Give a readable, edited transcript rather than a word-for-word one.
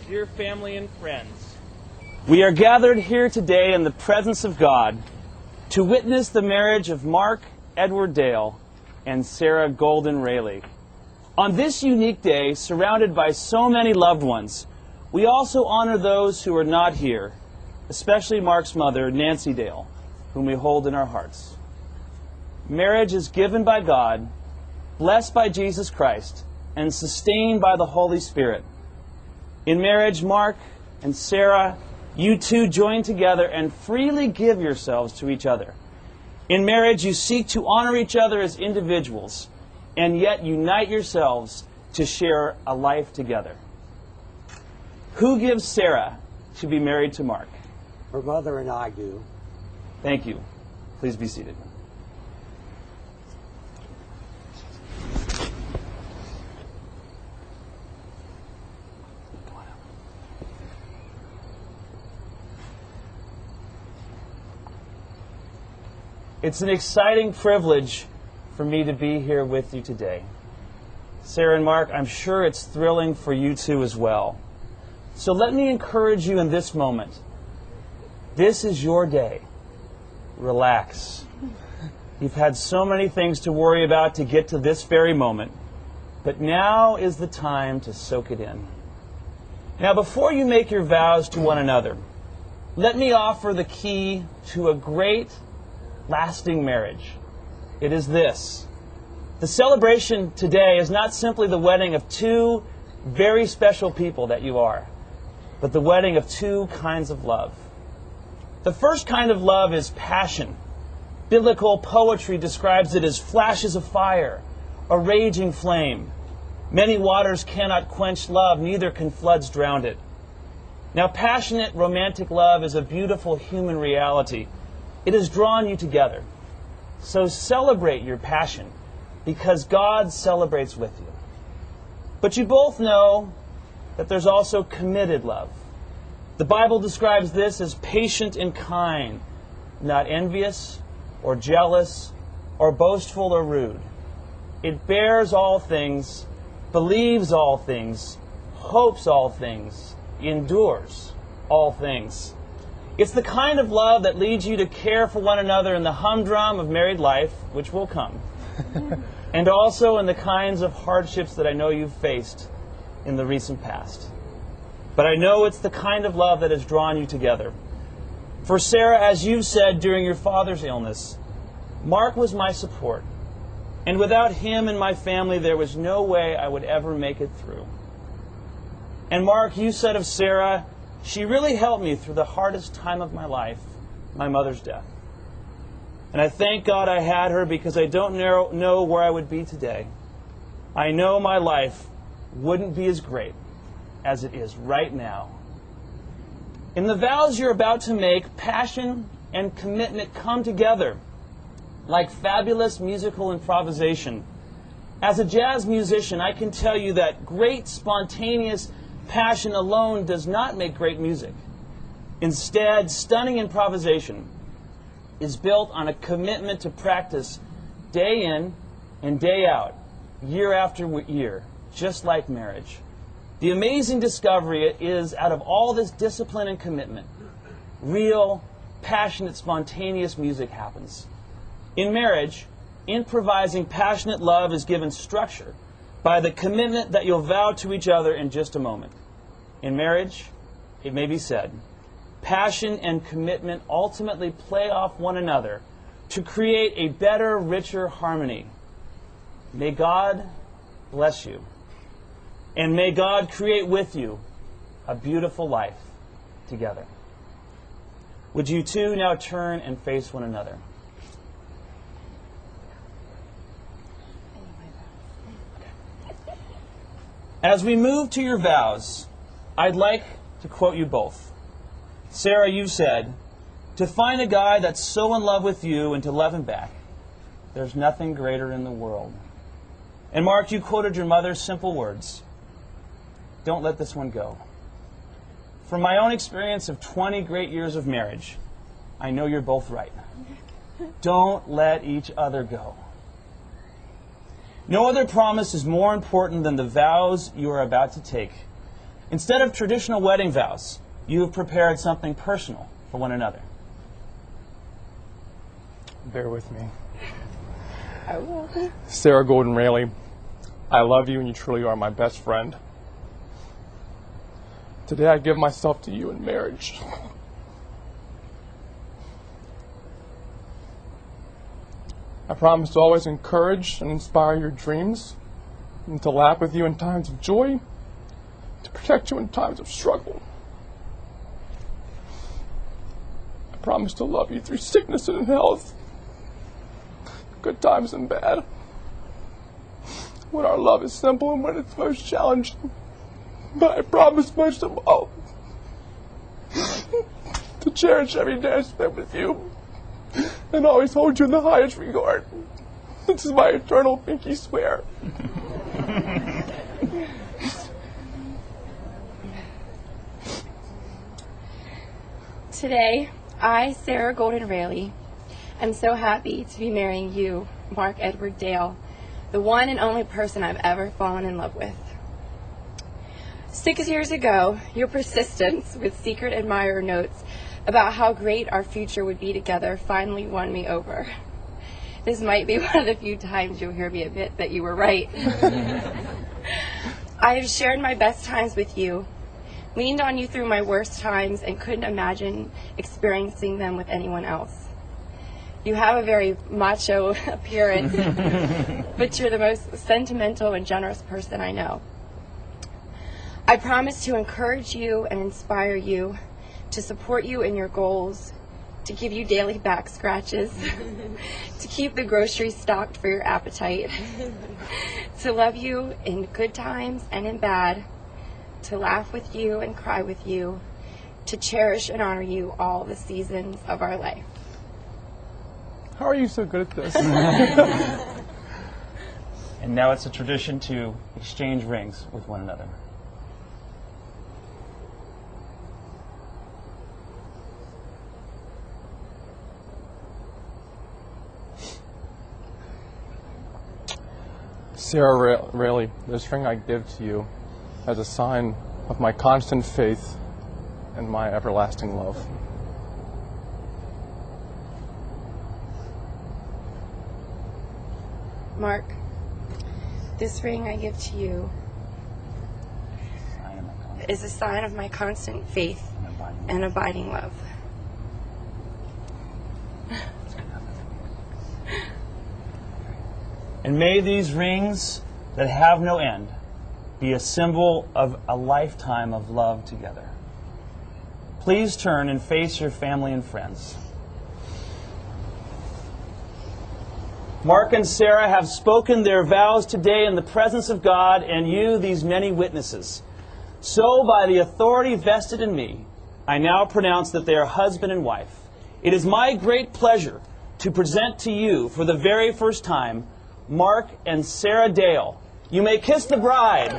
dear family and friends, we are gathered here today in the presence of God to witness the marriage of Mark Edward Dale and Sarah Golden Rayleigh. On this unique day, surrounded by so many loved ones, we also honor those who are not here, especially Mark's mother, Nancy Dale, whom we hold in our hearts. Marriage is given by God, blessed by Jesus Christ, and sustained by the Holy Spirit. In marriage, Mark and Sarah, you two join together and freely give yourselves to each other. In marriage, you seek to honor each other as individuals, and yet unite yourselves to share a life together. Who gives Sarah to be married to Mark? Her mother and I do. Thank you. Please be seated. It's an exciting privilege for me to be here with you today. Sarah and Mark, I'm sure it's thrilling for you too as well. So let me encourage you in this moment. This is your day. Relax. You've had so many things to worry about to get to this very moment, but now is the time to soak it in. Now, before you make your vows to one another, let me offer the key to a great, lasting marriage. It is this. The celebration today is not simply the wedding of two very special people that you are, but the wedding of two kinds of love. The first kind of love is passion. Biblical poetry describes it as flashes of fire, a raging flame. Many waters cannot quench love, neither can floods drown it. Now, passionate romantic love is a beautiful human reality. It has drawn you together. So celebrate your passion, because God celebrates with you. But you both know that there's also committed love. The Bible describes this as patient and kind, not envious or jealous or boastful or rude. It bears all things, believes all things, hopes all things, endures all things. It's the kind of love that leads you to care for one another in the humdrum of married life, which will come, and also in the kinds of hardships that I know you've faced in the recent past. But I know it's the kind of love that has drawn you together. For Sarah, as you said during your father's illness, Mark was my support, and without him and my family, there was no way I would ever make it through. And Mark, you said of Sarah, she really helped me through the hardest time of my life, my mother's death. And I thank God I had her, because I don't know where I would be today. I know my life wouldn't be as great as it is right now. In the vows you're about to make, passion and commitment come together like fabulous musical improvisation. As a jazz musician, I can tell you that great spontaneous passion alone does not make great music. Instead, stunning improvisation is built on a commitment to practice day in and day out, year after year, just like marriage. The amazing discovery is, out of all this discipline and commitment, real, passionate, spontaneous music happens. In marriage, improvising passionate love is given structure by the commitment that you'll vow to each other in just a moment. In marriage, it may be said, passion and commitment ultimately play off one another to create a better, richer harmony. May God bless you. And may God create with you a beautiful life together. Would you two now turn and face one another? As we move to your vows, I'd like to quote you both. Sarah, you said, "To find a guy that's so in love with you and to love him back, there's nothing greater in the world." And Mark, you quoted your mother's simple words, "Don't let this one go." From my own experience of 20 great years of marriage, I know you're both right. Don't let each other go. No other promise is more important than the vows you are about to take. Instead of traditional wedding vows, you have prepared something personal for one another. Bear with me. I will. Sarah Golden Rayleigh, I love you and you truly are my best friend. Today I give myself to you in marriage. I promise to always encourage and inspire your dreams, and to laugh with you in times of joy, to protect you in times of struggle. I promise to love you through sickness and health, good times and bad, when our love is simple and when it's most challenging. But I promise most of all to cherish every day I spend with you and always hold you in the highest regard. This is my eternal pinky swear. Today, I, Sarah Golden Rayleigh, am so happy to be marrying you, Mark Edward Dale, the one and only person I've ever fallen in love with. 6 years ago, your persistence with secret admirer notes about how great our future would be together finally won me over. This might be one of the few times you'll hear me admit that you were right. I have shared my best times with you, leaned on you through my worst times, and couldn't imagine experiencing them with anyone else. You have a very macho appearance, but you're the most sentimental and generous person I know. I promise to encourage you and inspire you, to support you in your goals, to give you daily back scratches, to keep the groceries stocked for your appetite, to love you in good times and in bad, to laugh with you and cry with you, to cherish and honor you all the seasons of our life. How are you so good at this? And now it's a tradition to exchange rings with one another. Sarah Rayleigh, this ring I give to you as a sign of my constant faith and my everlasting love. Mark, this ring I give to you is a sign of my constant faith and abiding love. And may these rings that have no end be a symbol of a lifetime of love together. Please turn and face your family and friends. Mark and Sarah have spoken their vows today in the presence of God and you, these many witnesses. So, by the authority vested in me, I now pronounce that they are husband and wife. It is my great pleasure to present to you for the very first time Mark and Sarah Dale. You may kiss the bride.